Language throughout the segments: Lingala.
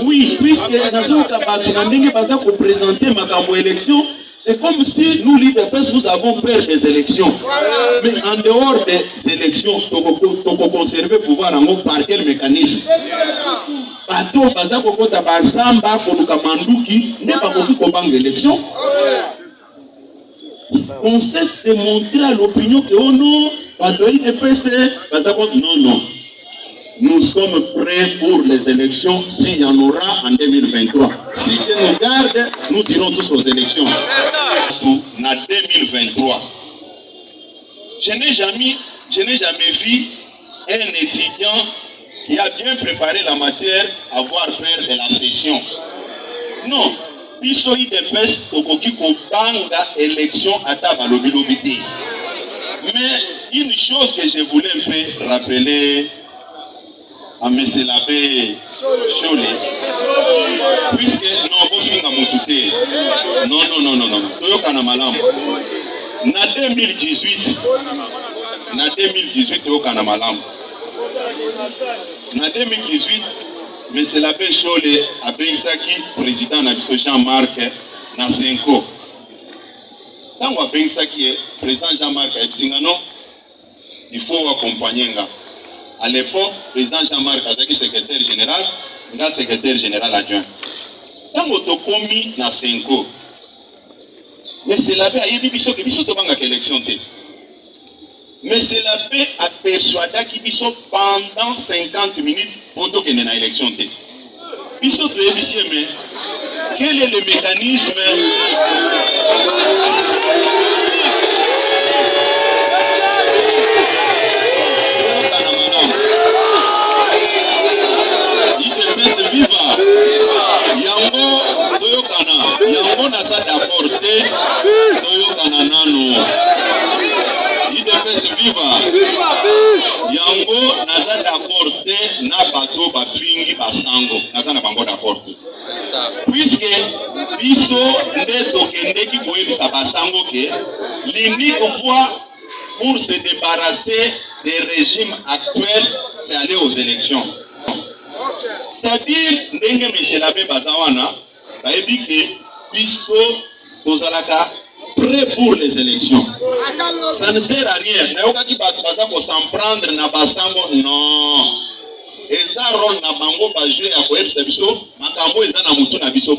Oui, puisque pour présenter ma élection, c'est comme si nous, l'IDPS, nous avons peur des élections. Mais en dehors des élections, on peut conserver le pouvoir par quel mécanisme? Bateau, baza kokota bazamba koluka manduki, n'est pas beaucoup comme l'élection. On cesse de montrer à l'opinion que oh non, bateau IDPS, non, non. Nous sommes prêts pour les élections s'il y en aura en 2023. Si Dieu nous garde, nous irons tous aux élections. En 2023. Je n'ai jamais vu un étudiant qui a bien préparé la matière avoir peur de la session. Non. Biso IDPS okoki kobanga élection ata balobi lobi te. Mais une chose que je voulais un peu rappeler à M. l'abbé Cholé, puisque non, vous finissez à moutouté. Non. Toyokana malam. Na 2018, toyokana malam. Na 2018, M. l'abbé Cholé a Bengsaki, président de Jean-Marc Nasenko. Quand on a Bengsaki, président Jean-Marc Epsingano, il faut accompagner. À l'époque, le président Jean-Marc Azaki, secrétaire général, il secrétaire général adjoint. Quand on a commis Nasenko, mais c'est l'abbé a dit qu'il y a une élection. Mais c'est l'abbé a persuadé qu'il y a pendant 50 minutes pour qu'il y ait une élection. Quel est le mécanisme? Yango nasa d'accord te toyokana nano IDPS viva yango nasa d'accord te na bato bafingi basango nasa na bango d'accord te puisque biso nde tokendeki koyebisa basango ke l'unique voie pour se débarrasser des régimes actuels c'est aller aux élections. C'est-à-dire ndenge monsieur l'abbé Bazawana bayebi ke biso tozalaka prêt pour les élections. Ça ne sert à rien. Nayoka bato baza ko s'en prendre na basango non. Eza rôle na bango ba jouer ya koyebisa biso makambo eza na mutu na biso.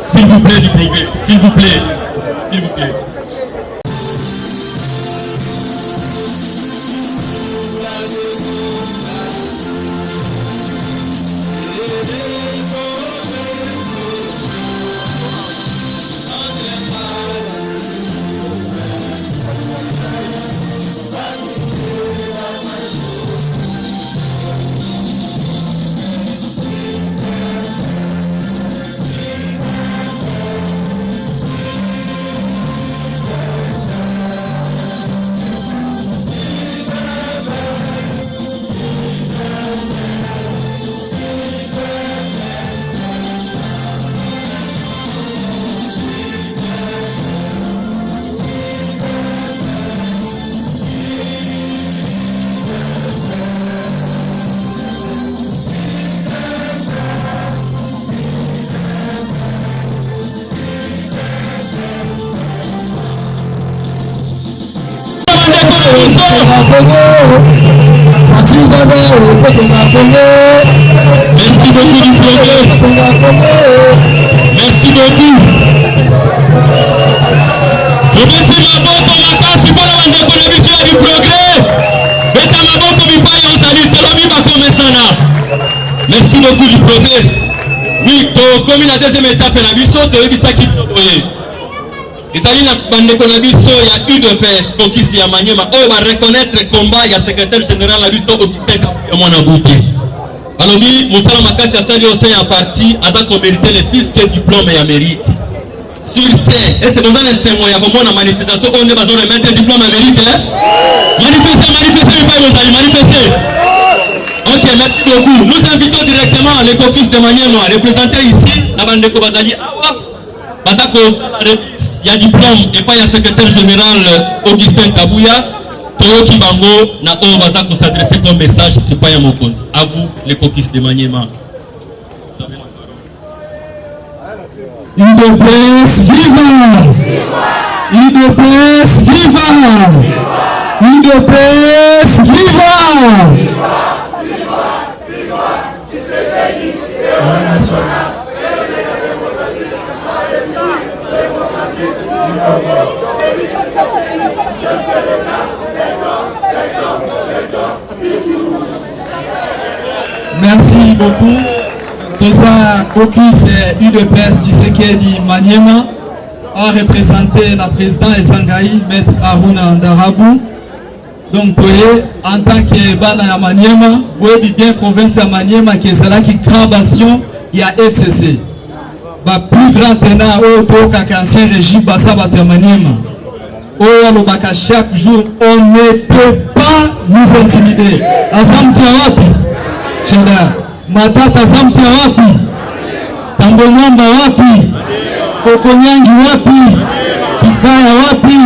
S'il vous plaît, du progrès. S'il vous plaît. S'il vous plaît. Merci beaucoup du progrès. Merci beaucoup. Obeti maboko makasi mpona bandeko na biso ya biprogres. Beta maboko bipai ozali tolobi bakomesana. Merci beaucoup du progrès. Oui, tokomi na deuxième étape na biso toyebisaki boye. Ezali na bandeko na biso ya UDPS kokisi ya Maniema oyo ba reconnaître combat ya secrétaire général na biso Augustin ya mwana buke. Balobi musala makasi asali au sein ya parti aza ko mériter le fisc diplôme ya mérite. Sur ce, et c'est dans un instant ya komona manifestation on est besoin de mettre diplôme à mérite. Manifestez, manifestez. Ok, merci beaucoup. Nous invitons directement les caucus de Maniema représentés ici na bandeko bazali awa. Bazako il y a diplôme et pas il y a secrétaire général Augustin Kabouya. Toyoki Bango na o bazako s'adresser comme message et pas ya Mokonzi. À vous les caucus de Maniema. UDPS viva! UDPS viva! UDPS viva! Merci beaucoup. Toza caucus UDPS Tshisekedi Maniema a représenté la présidente Ezangaï, Maître Aruna Ndarabu. Donc, en tant que Bana ya Maniema, vous avez bien province ya Maniema qui est là qui grand bastion, il y a FCC. Le plus grand tenant au ancien régime Bassabata Maniema. Chaque jour, on ne peut pas nous intimider. Azam Tiawapi, Cheda, Matata Azam Tiawapi, Tambonamba Wapi, Kokonyangi Wapi, Kikaya Wapi.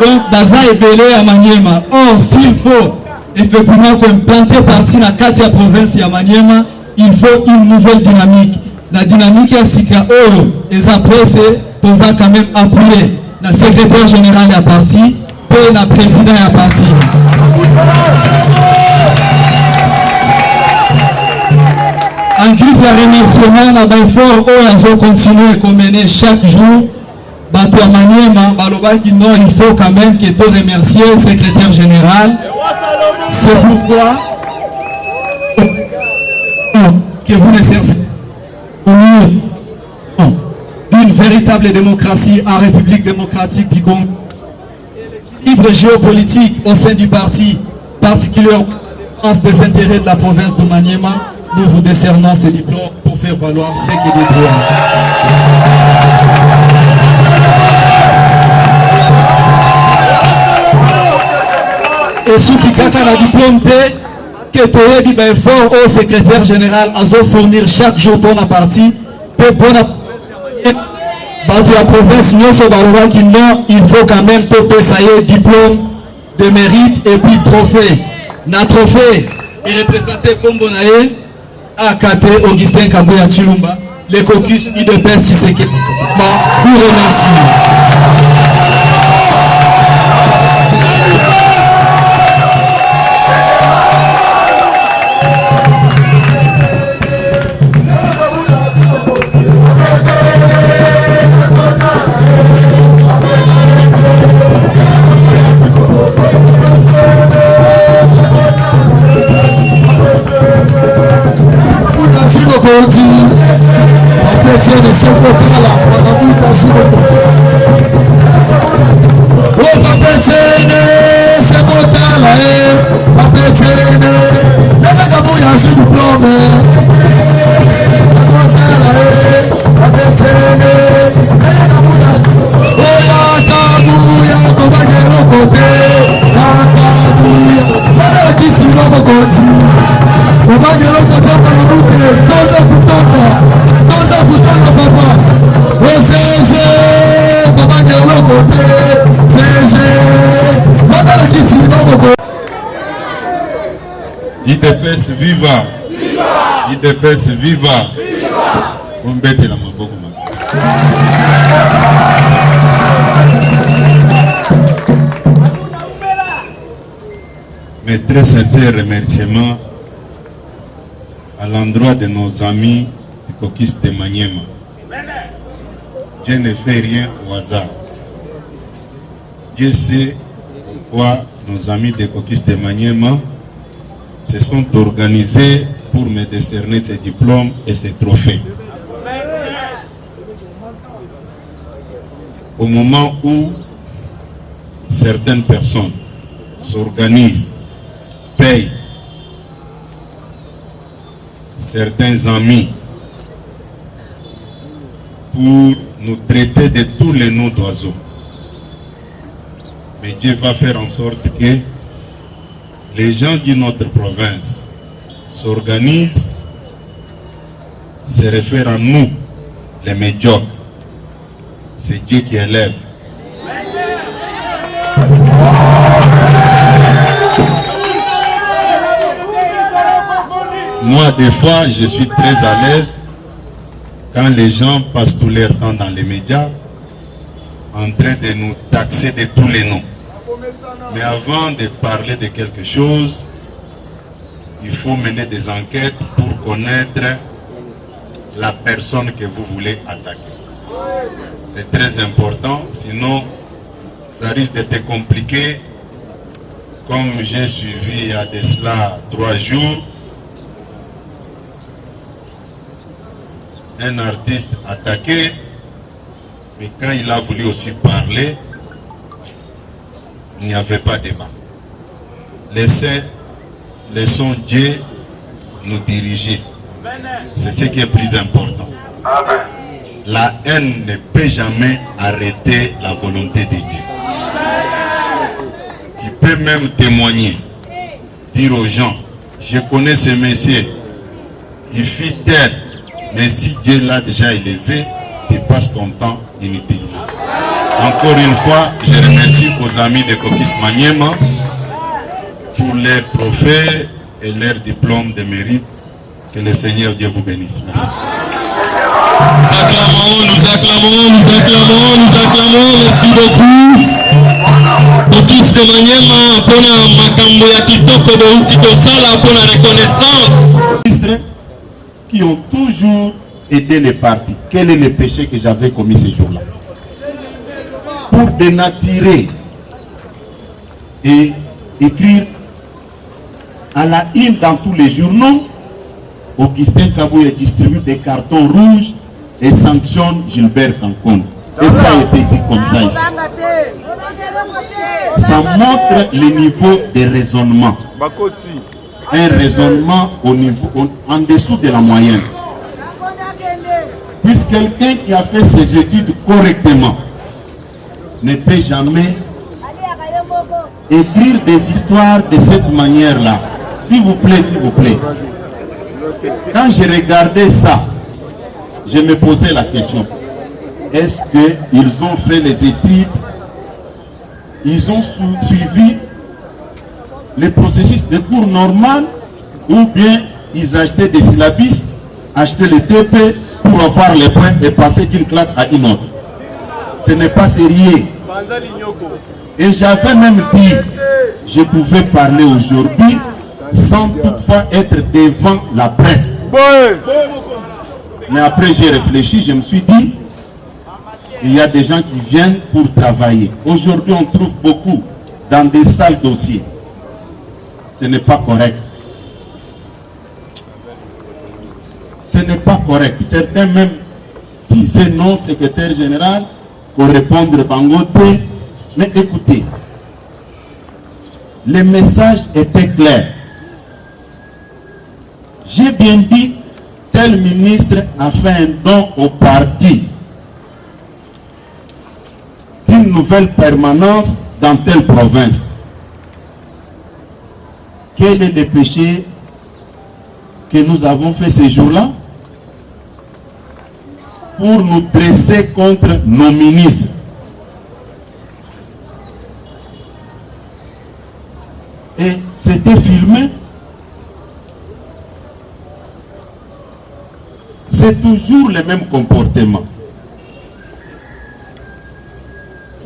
Donc, Baza est belé à Maniema. Or, s'il faut effectivement implanter partie dans la 4e province de Maniema, il faut une nouvelle dynamique. La dynamique est Sika Oro. Et après, c'est pour ça quand même appuyer le secrétaire général de la partie et le président de la partie. En guise de remerciement, la Baïfor, on continue à mener chaque jour. Bato Maniema, Balobaki, non, il faut quand même que tu remercier le secrétaire général. C'est pourquoi que vous ne cherchez une véritable démocratie en République démocratique du Congo. L'équilibre géopolitique au sein du parti, particulièrement des intérêts de la province de Maniema, nous vous décernons ce diplôme pour faire valoir ce qui est des droits. Et ceux qui ont un diplôme que tu as dit fort au secrétaire général à fournir chaque jour ton parti pour la province, il faut quand même topper ça y est, diplôme de mérite et puis trophée. Na trophée est représenté comme Bonaye à KT Augustin Kabouya Chilumba, les caucus UDPS Tshisekedi. Vous remercie. IDPS viva! IDPS viva! Umbete la maboko. Mes très sincères remerciements à l'endroit de nos amis du caucus de Maniema. Je ne fais rien au hasard. Dieu sait pourquoi nos amis des Caucus de Maniema se sont organisés pour me décerner ces diplômes et ces trophées. Au moment où certaines personnes s'organisent, payent certains amis pour nous traiter de tous les noms d'oiseaux. Mais Dieu va faire en sorte que les gens d'une autre province s'organisent, se réfèrent à nous, les médiocres. C'est Dieu qui élève. Moi, des fois, je suis très à l'aise quand les gens passent tout leur temps dans les médias en train de nous taxer de tous les noms. Mais avant de parler de quelque chose, il faut mener des enquêtes pour connaître la personne que vous voulez attaquer. C'est très important, sinon ça risque d'être compliqué. Comme j'ai suivi il y a de cela 3 jours, un artiste attaqué, mais quand il a voulu aussi parler, il n'y avait pas de débat. Laissons Dieu nous diriger. C'est ce qui est plus important. La haine ne peut jamais arrêter la volonté de Dieu. Tu peux même témoigner, dire aux gens, je connais ce monsieur, il fit tel, mais si Dieu l'a déjà élevé, tu passes ton temps inutilement. Encore une fois, je remercie aux amis de Caucus Maniema pour leurs trophées et leurs diplômes de mérite. Que le Seigneur Dieu vous bénisse. Merci. Nous acclamons, nous acclamons, nous acclamons, nous acclamons. Merci beaucoup. Caucus de Maniema pour la makambo ya kitoko de Utiko Sala pour la reconnaissance. Qui ont toujours aidé les partis. Quel est le péché que j'avais commis ce jour-là? Pour dénaturer et écrire à la une dans tous les journaux, Augustin Kabouya distribue des cartons rouges et sanctionne Gilbert Cancon. Et ça a été dit comme ça ici. Ça montre le niveau de raisonnement. Un raisonnement au niveau, en dessous de la moyenne. Puisque quelqu'un qui a fait ses études correctement ne peut jamais écrire des histoires de cette manière-là. S'il vous plaît, s'il vous plaît. Quand j'ai regardé ça, je me posais la question. Est-ce qu'ils ont fait les études? Ils ont suivi le processus de cours normal ou bien ils achetaient des syllabus, achetaient les TP pour avoir les points et passer d'une classe à une autre. Ce n'est pas sérieux. Et j'avais même dit, je pouvais parler aujourd'hui sans toutefois être devant la presse. Mais après j'ai réfléchi, je me suis dit, il y a des gens qui viennent pour travailler. Aujourd'hui on trouve beaucoup dans des sales dossiers. Ce n'est pas correct. Ce n'est pas correct. Certains même disaient non, secrétaire général, pour répondre Bangote. Mais écoutez, le message était clair. J'ai bien dit, tel ministre a fait un don au parti d'une nouvelle permanence dans telle province. Quel est le péché que nous avons fait ces jours-là pour nous dresser contre nos ministres? Et c'était filmé. C'est toujours le même comportement.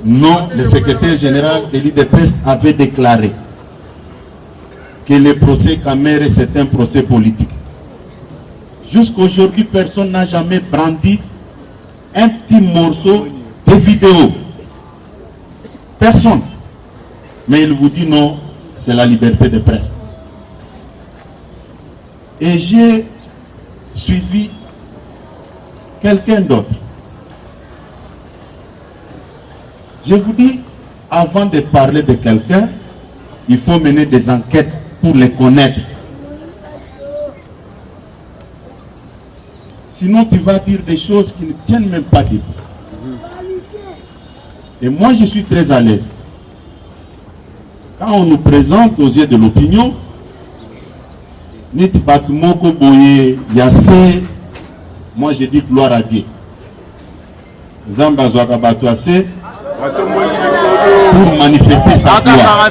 Non, le secrétaire général de l'IDPS avait déclaré que le procès Kamere c'est un procès politique. Jusqu'aujourd'hui, personne n'a jamais brandi un petit morceau de vidéo personne. Mais il vous dit non, c'est la liberté de presse. Et j'ai suivi quelqu'un d'autre. Je vous dis, avant de parler de quelqu'un, il faut mener des enquêtes pour les connaître. Sinon, tu vas dire des choses qui ne tiennent même pas debout. Et moi, je suis très à l'aise. Quand on nous présente aux yeux de l'opinion, Nit Batumoko Boye Yassé, moi je dis gloire à Dieu. Zamba Zouaka Batouassé, pour manifester sa gloire.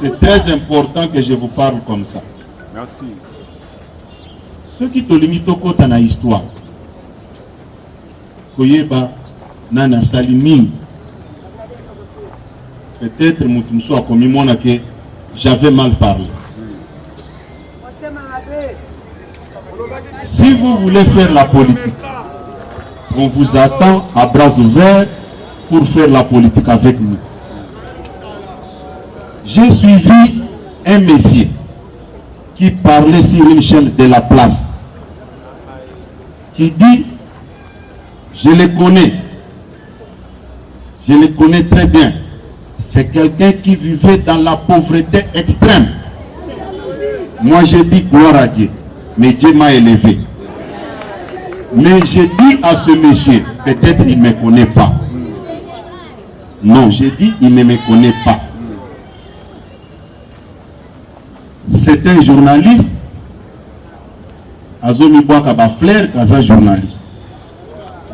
C'est très important que je vous parle comme ça. Merci. Ceux qui te limitent au côté dans l'histoire, Koyeba Nana Salimini, peut-être Moutoumsou a commis mon que j'avais mal parlé. Si vous voulez faire la politique, on vous attend à bras ouverts pour faire la politique avec nous. J'ai suivi un monsieur qui parlait sur une chaîne de la place, qui dit, je le connais très bien. C'est quelqu'un qui vivait dans la pauvreté extrême. Moi j'ai dit gloire à Dieu, mais Dieu m'a élevé. Mais j'ai dit à ce monsieur, peut-être il ne me connaît pas. Non, j'ai dit il ne me connaît pas. C'est un journaliste. Azomi Boakaba Flair, Kaza journaliste.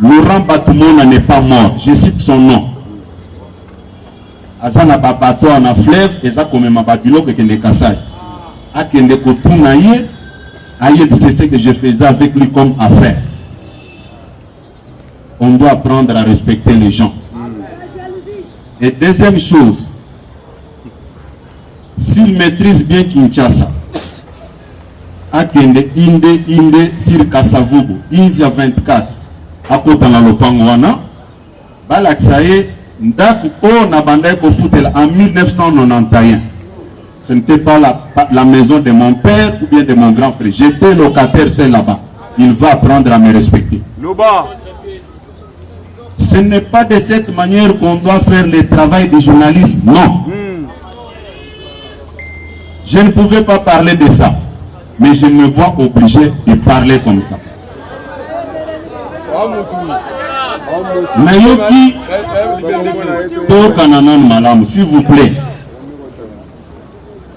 Laurent Batoumona n'est pas mort. Je cite son nom. Azana babato en fleuve, eza comme ma babilo que les Kassai. Akende Kotunaye, aïe, c'est ce que je faisais avec lui comme affaire. On doit apprendre à respecter les gens. Et deuxième chose, s'il maîtrise bien Kinshasa, Akende Inde sur Kasavubu, Inzia 24, à côté de la Lopangwana, Balaksaye, Ndaku O Nabandai Kofutel en 1991. Ce n'était pas la maison de mon père ou bien de mon grand frère. J'étais locataire, c'est là-bas. Il va apprendre à me respecter. Ce n'est pas de cette manière qu'on doit faire le travail du journalisme. Non. Je ne pouvais pas parler de ça. Mais je me vois obligé de parler comme ça. Nayoki Tokananan Malam, s'il vous plaît.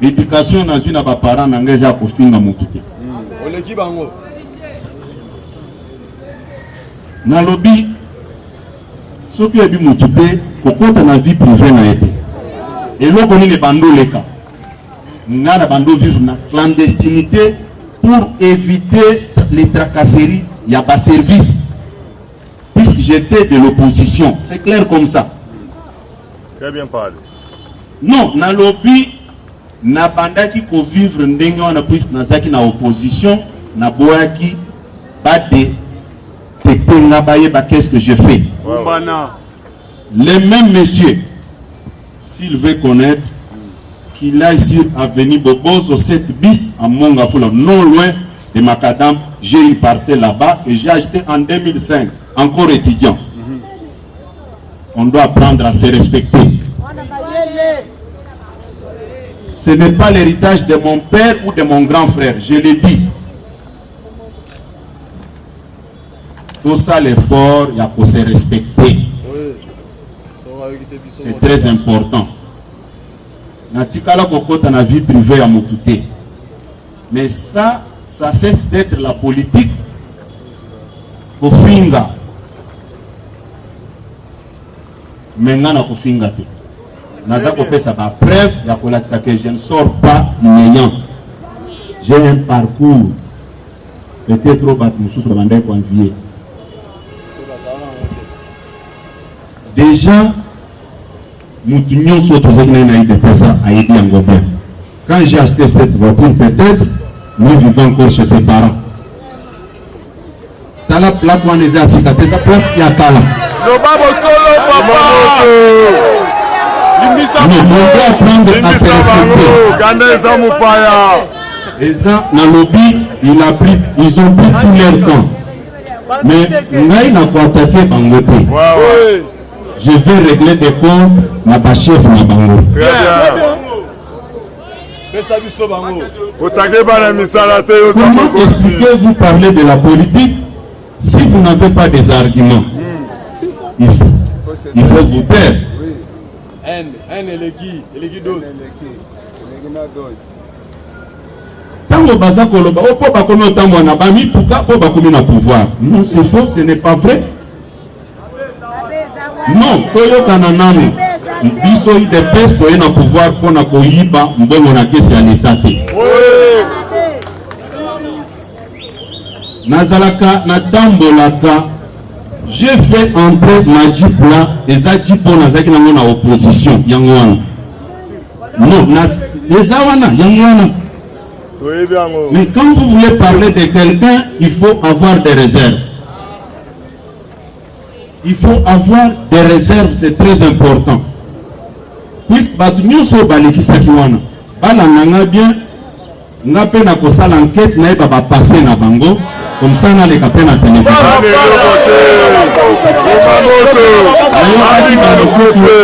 Éducation dans une parents n'engage à kofinga mokite. Nalobi, ce qui est du mokite, kokota na vie privée na été. Et là, on est les bandeaux les cas. Nous avons bando vivre na clandestinité pour éviter les tracasseries. Il y a pas service. Puisque j'étais de l'opposition. C'est clair comme ça. Très bien parlé. Non, na lobby, na bandaki ko vivre ndenge wana puisque nazaki na opposition, na boyaki bade tetenga baye ba qu'est-ce que je fais. Les mêmes messieurs, s'il veut connaître, qu'il aille sur avenue Bobozo 7 bis à Mongafula, non loin de Macadam, j'ai une parcelle là-bas et j'ai acheté en 2005. Encore étudiant. On doit apprendre à se respecter. Ce n'est pas l'héritage de mon père ou de mon grand frère, je l'ai dit. Tout ça, l'effort, il y a pour se respecter. C'est très important. Natikala kokota na vie privée à Mokute. Mais ça cesse d'être la politique. Kofinga. Mengana kofinga te. Naza kopesa ba preuve ya kolakisa que je ne sors pas inayant. J'ai un parcours. Peut-être au Batmoussous de Bandai Convier. Déjà, nous tenions sur tous les de personnes à aider en Gobert. Quand j'ai acheté cette voiture, peut-être, nous vivons encore chez ses parents. Tala plate on les a cicatrices, place il y a tala. On doit apprendre à se respecter. Et ça, dans le lobby, ils ont pris tout leur temps. Mais Ngaï n'a pas attaqué Bangote. Je vais régler des comptes, ma chef na Bango. Comment expliquez-vous parler de la politique si vous n'avez pas des arguments? Il faut vous taire. Tango baza koloba opo bakomi otambo na bami puka po bakomi na pouvoir. Non, c'est faux, ce n'est pas vrai. Non, koyo kananami. Biso ide pesto e na pouvoir pour na koyiba mbongo na kesi ya l'état te. Nazalaka na tambolaka. J'ai fait entrer ma Jeep là, et ça Jeep on a zaki na opposition yangwana. Non, Ezawana yangwana. Mais quand vous voulez parler de quelqu'un, il faut avoir des réserves. Il faut avoir des réserves, c'est très important. Puisque Batumio so baleki sakiwana, bala nanga bien, nga pe na kosala enquête na eba ba passer na bango, comme ça na le kapena téléphone.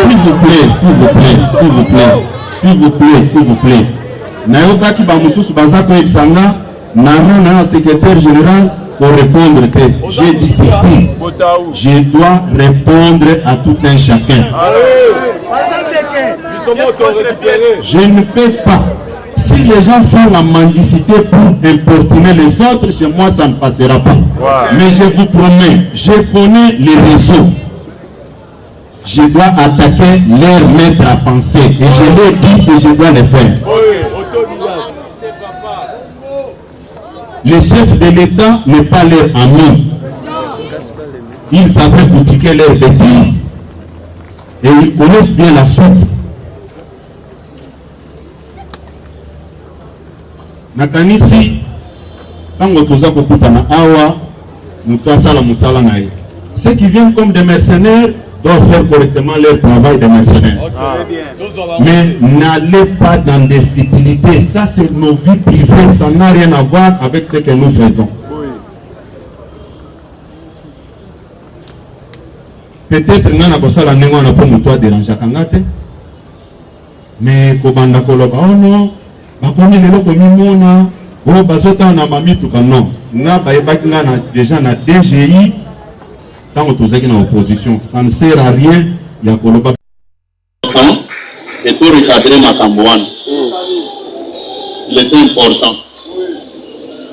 S'il vous plaît, s'il vous plaît, s'il vous plaît, s'il vous plaît, s'il vous plaît. Nayoka ki ba mususu bazako ebsanga nara na secrétaire général pour répondre que j'ai dit ceci. Je dois répondre à tout un chacun. Je ne peux pas. Si les gens font la mendicité pour importuner les autres, chez moi ça ne passera pas. Mais je vous promets, je connais les réseaux. Je dois attaquer leur maître à penser. Et je leur dis que je dois le faire. Le chef de l'État n'est pas leur ami. Ils savent boutiquer leurs bêtises. Et ils connaissent bien la suite. Nakanisi, tango toza kokutana awa, mutwasala musala nae. Ceux qui viennent comme des mercenaires doivent faire correctement leur travail de mercenaires. Mais n'allez pas dans des futilités. Ça, c'est nos vies privées. Ça n'a rien à voir avec ce que nous faisons. Peut-être que nous avons pas déranger à Kangate. Mais Kobanda Koloba, oh non, bakomi lelo komimona, oh bazota na mamituka non. Na baebaki na déjà na DGI. Tant que vous êtes en opposition, ça ne sert à rien. Il y a Koloba. Et pour recadrer ma tambouane, il est important.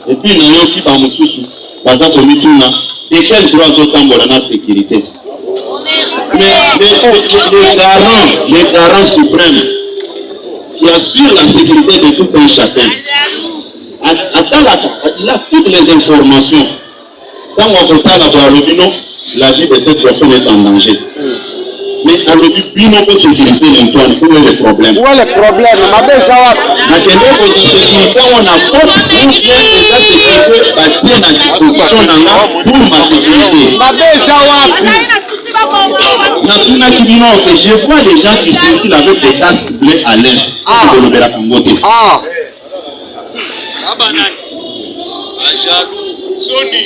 Et puis, nous avons qui va me soucier, parce que nous avons de quel droit nous avons la sécurité. Mais les garants suprêmes qui assurent la sécurité de tout un chacun, il a toutes les informations. Quand on voit la vie de cette personne est en danger. Mais à l'objet, Bino peut sécuriser l'Antoine. Où est le problème? Où est le problème? Ma belle Jawab. Dans quelle sécurité on apporte ou bien déjà sécurité bâtie dans la position pour ma sécurité? Ma belle Jawab. Je vois des gens qui circulent avec des casques bleus à l'est.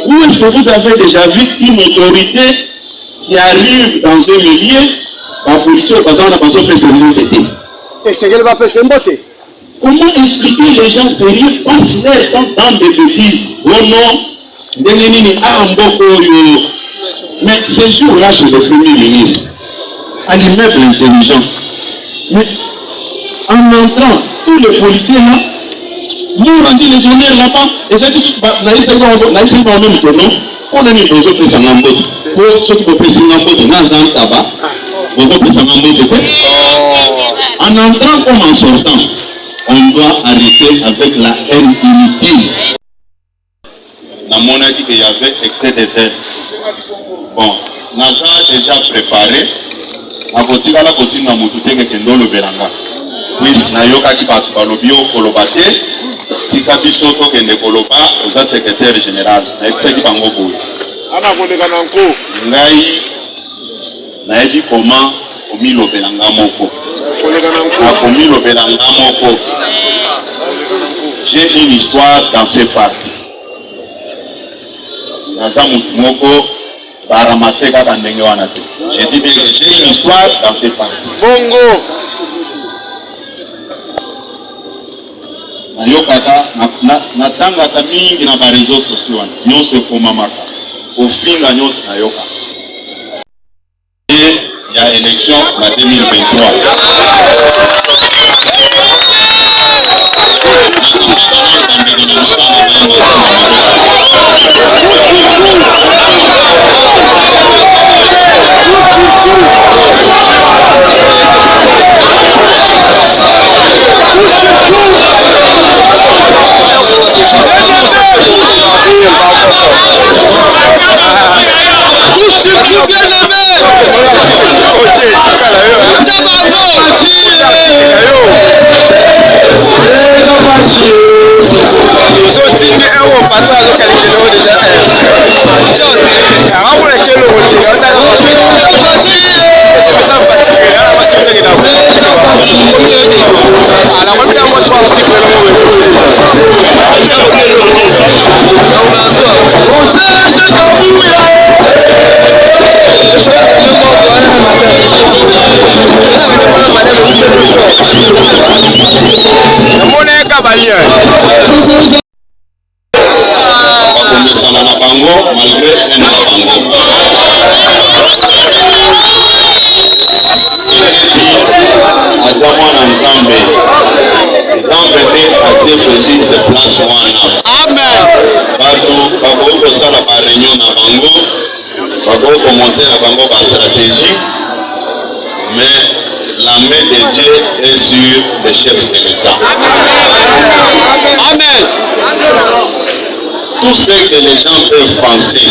Où est-ce que vous avez déjà vu une autorité qui arrive dans un milieu, la police au bazar n'a pas fait ce que comment expliquer les gens sérieux passent leur temps dans des bêtises? Oh non, mais ce jour-là, chez le Premier ministre, à l'immeuble intelligent, mais en entrant, tous les policiers là, nous rendons les honneurs là-bas, et c'est tout, on a mis des autres personnes en mode. Pour ceux qui peuvent passer en mode, dans un tabac, on peut passer en mode. En entrant comme en sortant, on doit arrêter avec la haine inutile. Dans mon avis, il y avait excès de zèle. Bon, nous avons déjà préparé. À côté de la côté de la mototé, nous avons le veranga. Oui, nous avons le Tikabi Soto Kende Koloba, vous êtes secrétaire général. Ngai nayebi comment komilobela nga moko. J'ai une histoire dans ce parti. J'ai dit bien que j'ai une histoire dans ce parti. Bongo. Natangaka mingi na ba réseaux sociaux nyonso ekomamaka ofinga nyonso nayoka et il y a élection na 2023 monter la bango par stratégie, mais la main de Dieu est sur les chefs de l'État. Amen. Tout ce que les gens peuvent penser,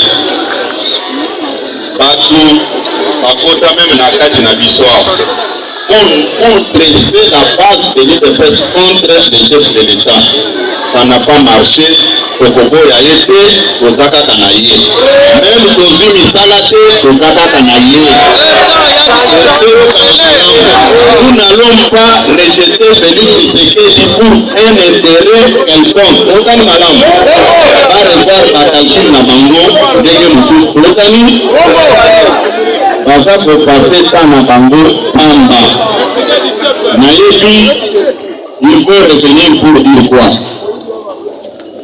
partout, parfois même la carte n'a pas pour dresser la base de l'UDPS contre les chefs de l'État. Ça n'a pas marché. Okobo ya yete kozaka kanaye même kozumi salate kozaka kanaye. Nous n'allons pas rejeter Félix Tshisekedi pour un intérêt quelconque. Otani madame va revoir la calcul na bango ndenge mususu otani baza ko passer temps na bango pamba nayebi il faut revenir pour dire quoi.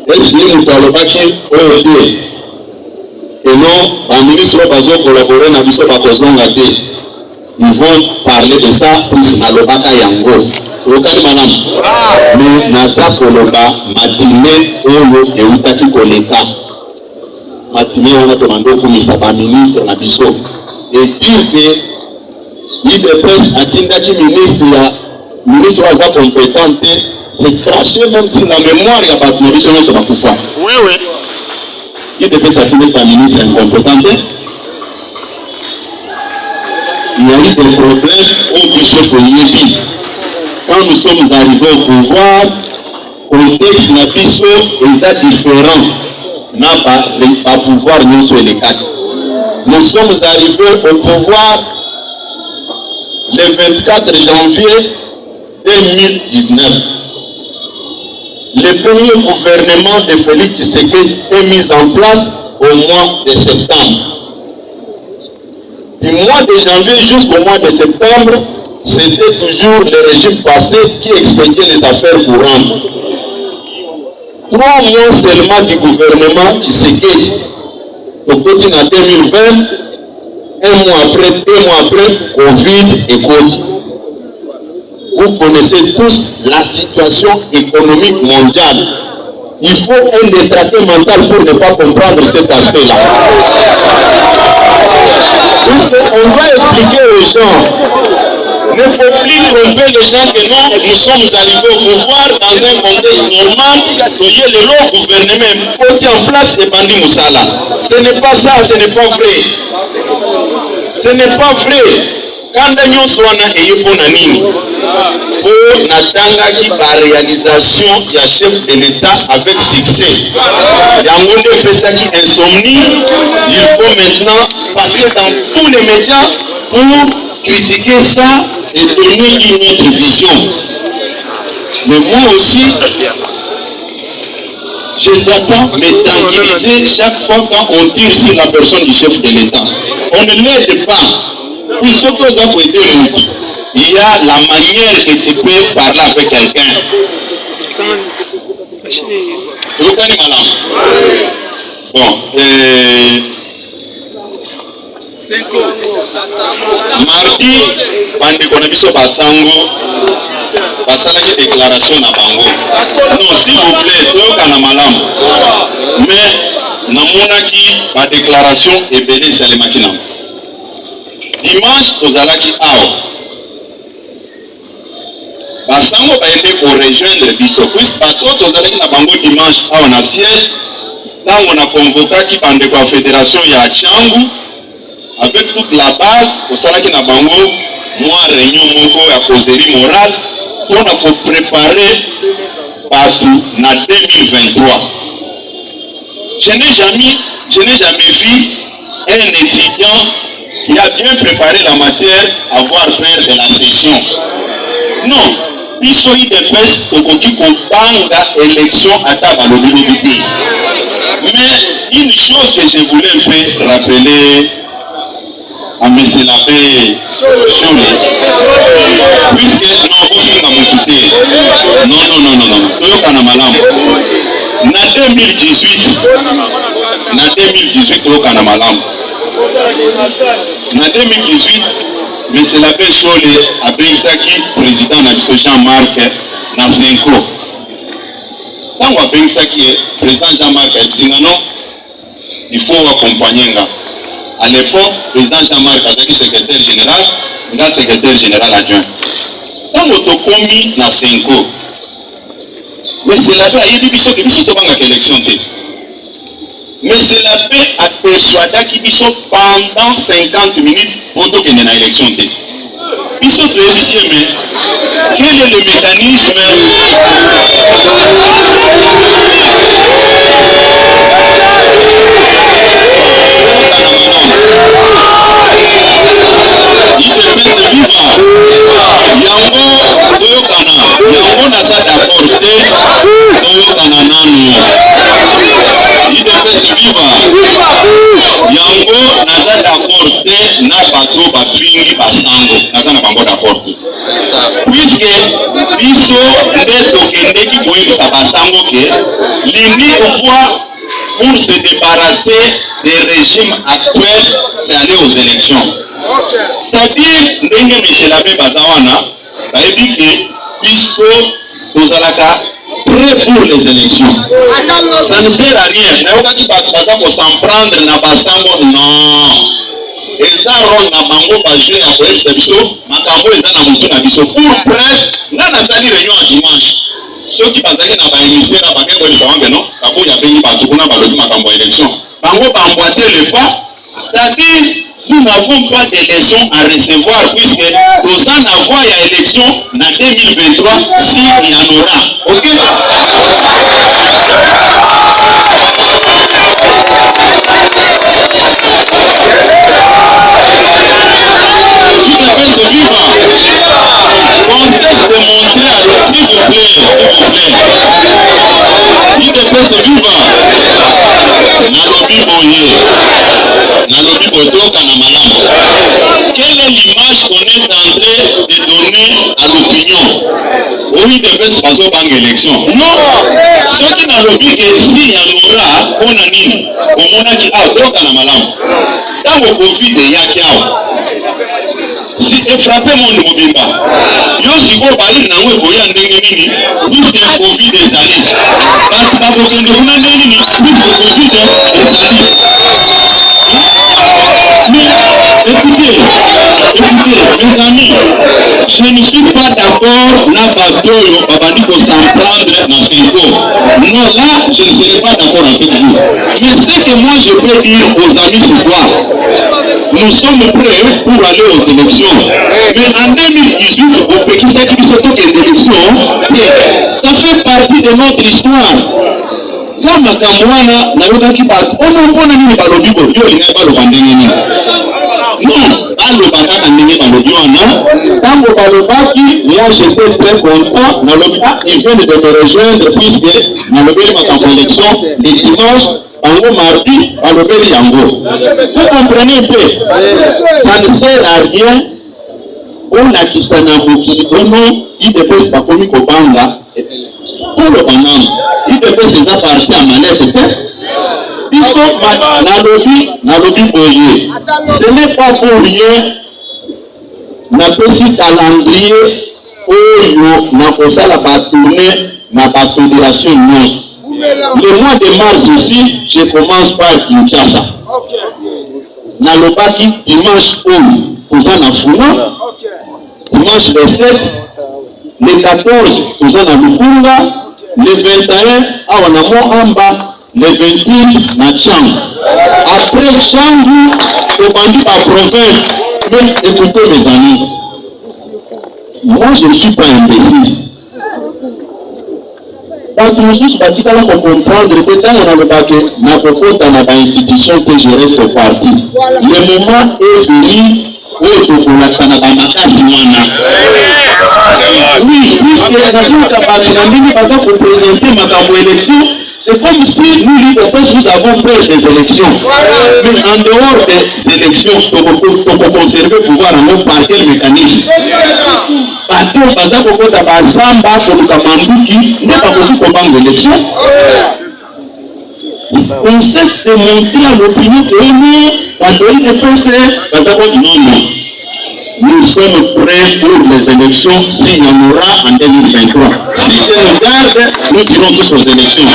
Est-ce que nous allons pas et non, les ministres vont collaborer dans le ils vont parler de ça plus à l'Obaka Yango. Mais Nasa Koloba, Matine, Oyo et Utaki Koleka. Matine, on a demandé au ministre Nabiso. Et dire que l'IDPS a dit que le ministre est compétent. C'est craché même si la mémoire n'a pas de mission sur la pouvoir. Oui, oui. Il devait s'attirer par le ministre incompétent. Il y a eu des problèmes au bishop Yebi. Quand nous sommes arrivés au pouvoir, le contexte n'a pas est différent. N'a pas pouvoir nous sur les quatre. Nous sommes arrivés au pouvoir le 24 janvier 2019. Le premier gouvernement de Félix Tshisekedi est mis en place au mois de septembre. Du mois de janvier jusqu'au mois de septembre, c'était toujours le régime passé qui expédiait les affaires courantes. 3 mois seulement du gouvernement Tshisekedi. Au continent en 2020, 2 mois après, Covid et Covid. Vous connaissez tous la situation économique mondiale. Il faut un détraqué mental pour ne pas comprendre cet aspect-là. On va expliquer aux gens. Il ne faut plus tromper les gens que non, nous sommes arrivés au pouvoir dans un contexte normal, que le long gouvernement est en place et Bandi Moussala. Ce n'est pas ça, ce n'est pas vrai. Ce n'est pas vrai. Quand nous sommes pour n'attendre la réalisation du chef de l'État avec succès. Il y a un monde de insomnie. Il faut maintenant passer dans tous les médias pour critiquer ça et donner une autre vision. Mais moi aussi, je ne dois pas me tranquilliser chaque fois quand on tire sur la personne du chef de l'État. On ne l'aide pas. Puis ce que ça peut aider, il y a la manière que tu peux parler avec quelqu'un. Vous connaissez madame? Bon, mardi, bandeko na biso basango basalaki déclaration na bango. Non, s'il vous plaît, toyoka na malamu. Mais namonaki ba déclaration ebele esalemaki nango. Dimanche tozalaki awa. Basango baende ko rejoindre biso. Puisque bato tozalaki na bango dimanche awa na siège. Tango na convokaki bandeko ya fédération ya Tchangu. Avec toute la base, au salaki na bango, moi réunion moko ya causerie morale, pour préparer partout na 2023. Je n'ai jamais vu un étudiant qui a bien préparé la matière avoir peur de la session. Non, biso IDPS tokoki kobanga élection ata balobi te. Mais une chose que je voulais faire rappeler à M. l'abbé Chole, puisque non, na 2018, M. l'abbé Chole a Bensaki, président de Jean-Marc Nasenko. Quand on a Bensaki, président Jean-Marc Nasenko, il faut accompagner. À l'époque, le président Jean-Marc Azaki, secrétaire général, il a secrétaire général adjoint. Quand on a commis na Senko, mais c'est la paix à Yébiso qui biso tobanga élection. Mais c'est la paix à persuader qui biso pendant 50 minutes pour qu'il y ait une élection. Biso de l'émission, mais quel est le mécanisme? Yango naza d'accord te toyokana nanu IDPS viva yango naza d'accord te na bato bapingi basango naza na bango d'accord te puisque biso nde tokendeki koyebisa basango ke lingi fois pour se débarrasser des régimes actuels c'est aller aux élections. C'est-à-dire ndenge M. l'abbé Bazawana bayebi ke biso tozalaka prêt pour les élections. Ça ne sert à rien. Nayokaki bato baza s'en prendre na basango non. Eza rôle na bango bajouer ya koyebisa biso makambo eza na mutu na biso. Pour prêt nga nasali réunion ya dimanche. Soki bazali na baémissaire na bakengo elisa wange non kabo ya bengi bato kuna balobi makambo ya élection. Bango bamboite le pas, c'est-à-dire nous n'avons pas de leçons à recevoir puisque nous en avons à l'élection en 2023 s'il y en aura. Ok? IDPS viva. On cesse de montrer à l'autre, s'il vous plaît, IDPS viva. Nalobi boye. Nalobi botoka na malamu. Quelle est l'image qu'on est en train de donner à l'opinion? Oui, IDPS passe au banc élection. Non. Ce qui nalobi que s'il y en aura, on a nini. On a dit, ah, toka na malamu. Dans le Covid, il y a qui si frappé mon mobimba. Yo si vous baillez na we boya ndenge nini, puisque Covid est allé. Parce que vous avez une année nini, puisque Covid est allé. Écoutez, mes amis, je ne suis pas d'accord na bateau, babandi ko s'en prendre dans ce niveau. Non, là, je ne serai pas d'accord avec vous. Mais ce que moi je peux dire aux amis ce soir, nous sommes prêts pour aller aux élections. Mais en 2018, au Pékistan qui se toque des élections, ça fait partie de notre histoire. Quand Makamwana n'a pas qui passe, on n'a pas nini balobi ko yo ina balo bandenge ni. Non, allo bakaka ndenge balobi wana ntango balobaki moi j'étais très content nalobi ils viennent de me rejoindre puisque nalobeli makambo élection le dimanche bango mardi balobeli yango. Vous comprenez un peu, ça ne sert à rien olakisa na mokili ono IDPS bakomi kobanga oloba nano IDPS eza parti ya manete te biso nalobi boye ce n'est pas pour rien napesi calendrier oyo nakosala batourne na bafédération nyonso. Le mois de mars aussi je commence par Kinshasa nalobaki dimanche oyo toza na funa dimanche le 7 le 14 toza na Lukunga le 21 awa na Moamba le 28 na Tchangu. Après Tchangu tobandi ba province. Mais écoutez mes amis, moi je ne suis pas imbécile. Bato mosusu batikala comprendre que ntango nalobaki nakokota na bainstitution que je reste au parti. Le moment est venu oyo tokolakisa na bamakasi wana. Oui, puisque nazoyoka bato na ndenge baza koprésente makambo élection, c'est comme si nous l'IDPS nous avons peur des élections. Mais en dehors des élections, on peut conserver le pouvoir en nous par quel mécanisme. Parce que baza kokota basamba koluka manduki nde bakoki kobanga élection. On cesse de montrer à l'opinion que nous, bato IDPS baza ko non. Nous sommes prêts pour les élections s'il y en aura en 2023. Si Dieu nous garde, nous irons tous aux élections.